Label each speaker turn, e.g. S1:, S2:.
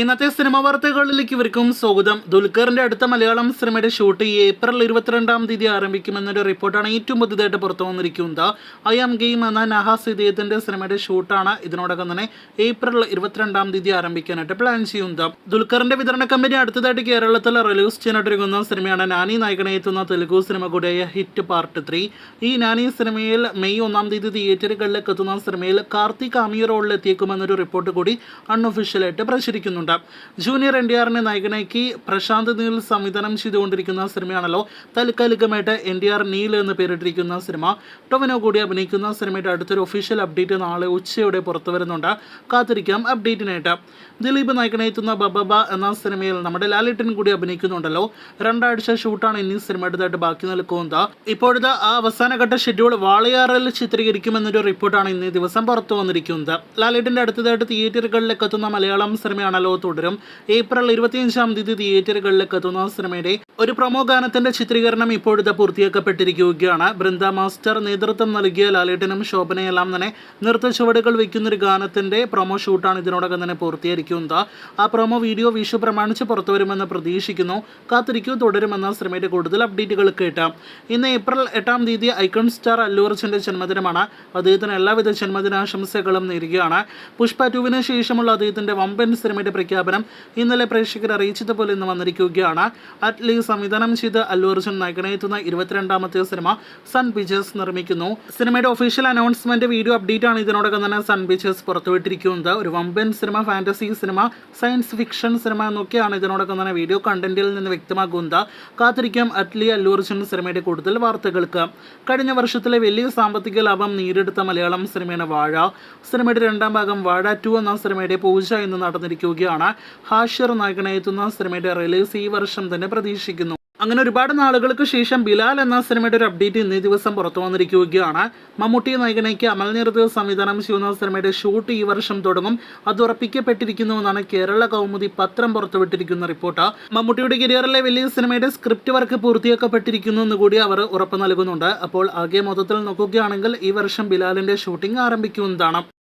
S1: ഇന്നത്തെ സിനിമ വാർത്തകളിലേക്ക് ഇവർക്കും സ്വാഗതം. ദുൽഖറിന്റെ അടുത്ത മലയാളം സിനിമയുടെ ഷൂട്ട് ഏപ്രിൽ 22-ാം തീയതി ആരംഭിക്കുമെന്നൊരു റിപ്പോർട്ടാണ് ഏറ്റവും പുതിയതായിട്ട് പുറത്തു വന്നിരിക്കുന്നത്. ഐ ആം ഗെയിം എന്ന നഹാസ് ഇദ്ദേഹത്തിന്റെ സിനിമയുടെ ഷൂട്ടാണ് ഇതിനോടകം തന്നെ ഏപ്രിൽ 22-ാം തീയതി ആരംഭിക്കാനായിട്ട് പ്ലാൻ ചെയ്യുന്നത്. ദുൽഖറിന്റെ വിതരണ കമ്പനി അടുത്തതായിട്ട് കേരളത്തിൽ റിലീസ് ചെയ്യാനായിട്ടിരിക്കുന്ന സിനിമയാണ് നാനി നായകനെ എത്തുന്ന തെലുഗു സിനിമ കൂടിയായ ഹിറ്റ് പാർട്ട് 3. ഈ നാനി സിനിമയിൽ മെയ് 1-ാം തീയതി തിയേറ്ററുകളിലേക്ക് എത്തുന്ന സിനിമയിൽ കാർത്തിക് ആമിയ റോളിൽ എത്തിയേക്കുമെന്നൊരു റിപ്പോർട്ട് കൂടി അൺഒഫീഷ്യലായിട്ട് പ്രചരിക്കുന്നു. ജൂനിയർ NTRനെ നായകനാക്കി പ്രശാന്ത് നീൽ സംവിധാനം ചെയ്തുകൊണ്ടിരിക്കുന്ന സിനിമയാണല്ലോ താൽക്കാലികമായിട്ട് NTR നീൽ എന്ന് പേരിട്ടിരിക്കുന്ന സിനിമ. ടൊവിനോ കൂടി അഭിനയിക്കുന്ന സിനിമയുടെ അടുത്തൊരു ഒഫീഷ്യൽ അപ്ഡേറ്റ് നാളെ ഉച്ചയോടെ പുറത്തു വരുന്നുണ്ട്. കാത്തിരിക്കാം അപ്ഡേറ്റിനായിട്ട്. ദിലീപ് നായകനെത്തുന്ന ബബബ എന്ന സിനിമയിൽ നമ്മുടെ ലാലേട്ടൻ കൂടി അഭിനയിക്കുന്നുണ്ടല്ലോ. 2 ആഴ്ച ഷൂട്ടാണ് ഇനി സിനിമയുടേതായിട്ട് ബാക്കി നിൽക്കുന്നത്. ഇപ്പോഴത്തെ ആ അവസാനഘട്ട ഷെഡ്യൂൾ വാളയാറിൽ ചിത്രീകരിക്കുമെന്നൊരു റിപ്പോർട്ടാണ് ഇന്നേ ദിവസം പുറത്തു വന്നിരിക്കുന്നത്. ലാലേട്ടൻ്റെ അടുത്തതായിട്ട് തിയേറ്ററുകളിലേക്ക് എത്തുന്ന മലയാളം സിനിമയാണല്ലോ തുടരും. ഏപ്രിൽ 25-ാം തീയതി തിയേറ്ററുകളിലേക്ക് എത്തുന്ന സിനിമയുടെ ഒരു പ്രൊമോ ഗാനത്തിന്റെ ചിത്രീകരണം ഇപ്പോഴത്തെ പൂർത്തിയാക്കപ്പെട്ടിരിക്കുകയാണ്. ബൃന്ദ മാസ്റ്റർ നേതൃത്വം നൽകിയ ലാലേട്ടനും ശോഭനയെല്ലാം തന്നെ നൃത്ത ചുവടുകൾ വയ്ക്കുന്നൊരു ഗാനത്തിന്റെ പ്രൊമോ ഷൂട്ടാണ് ഇതിനോടകം തന്നെ പൂർത്തിയായിരിക്കുന്നത്. ആ പ്രൊമോ വീഡിയോ വിഷു പ്രമാണിച്ച് പുറത്തുവരുമെന്ന് പ്രതീക്ഷിക്കുന്നു. കാത്തിരിക്കൂ, തുടരുമെന്ന സിനിമയുടെ കൂടുതൽ അപ്ഡേറ്റുകൾ കേട്ടാം. ഇന്ന് ഏപ്രിൽ 8-ാം തീയതി ഐക്കൺ സ്റ്റാർ അല്ലു അർജുന്റെ ജന്മദിനമാണ്. അദ്ദേഹത്തിന് എല്ലാവിധ ജന്മദിനാശംസകളും നേരുകയാണ്. പുഷ്പ 2-വിന് ശേഷമുള്ള അദ്ദേഹത്തിന്റെ വമ്പൻ സിനിമയുടെ പ്രഖ്യാപനം ഇന്നലെ പ്രേക്ഷകർ അറിയിച്ചതുപോലെ ഇന്ന് വന്നിരിക്കുകയാണ്. അറ്റ്ലി സംവിധാനം ചെയ്ത് അല്ലു അർജുൻ നായകനെത്തുന്ന 22-ാമത്തെ സിനിമ സൺ പിക്ചേഴ്സ് നിർമ്മിക്കുന്നു. സിനിമയുടെ ഒഫീഷ്യൽ അനൗൺസ്മെന്റ് വീഡിയോ അപ്ഡേറ്റ് ആണ് ഇതിനോടകം തന്നെ സൺ പിക്ചേഴ്സ് പുറത്തുവിട്ടിരിക്കുന്നത്. ഒരു വമ്പൻ cinema, fantasy cinema, science fiction cinema എന്നൊക്കെയാണ് ഇതിനോടകം തന്നെ വീഡിയോ കണ്ടന്റിൽ നിന്ന് വ്യക്തമാകുന്നത്. കാത്തിരിക്കാം അറ്റ്ലി അല്ലു അർജുൻ സിനിമയുടെ കൂടുതൽ വാർത്തകൾക്ക്. കഴിഞ്ഞ വർഷത്തിലെ വലിയ സാമ്പത്തിക ലാഭം നേടിയെടുത്ത മലയാളം സിനിമയാണ് വാഴ. സിനിമയുടെ 2-ാം ഭാഗം വാഴ 2 എന്ന സിനിമയുടെ പൂജ എന്ന് നടന്നിരിക്കുകയാണ്. ഹാഷിർ നായകനെത്തുന്ന സിനിമയുടെ റിലീസ് ഈ വർഷം തന്നെ പ്രതീക്ഷിക്കുന്നു. അങ്ങനെ ഒരുപാട് നാളുകൾക്ക് ശേഷം ബിലാൽ എന്ന സിനിമയുടെ ഒരു അപ്ഡേറ്റ് ഇന്നേ ദിവസം പുറത്തു വന്നിരിക്കുകയാണ്. മമ്മൂട്ടി നായകനേക്ക് അമൽ നീരദ് സംവിധാനം ചെയ്യുന്ന സിനിമയുടെ ഷൂട്ട് ഈ വർഷം തുടങ്ങും. അത് ഉറപ്പിക്കപ്പെട്ടിരിക്കുന്നുവെന്നാണ് കേരള കൗമുദി പത്രം പുറത്തുവിട്ടിരിക്കുന്ന റിപ്പോർട്ട്. മമ്മൂട്ടിയുടെ കരിയറിലെ വലിയ സിനിമയുടെ സ്ക്രിപ്റ്റ് വർക്ക് പൂർത്തിയാക്കപ്പെട്ടിരിക്കുന്നു എന്ന് കൂടി അവർ ഉറപ്പ് നൽകുന്നുണ്ട്. അപ്പോൾ ആകെ മൊത്തത്തിൽ നോക്കുകയാണെങ്കിൽ ഈ വർഷം ബിലാലിന്റെ ഷൂട്ടിംഗ് ആരംഭിക്കുന്നതാണ്.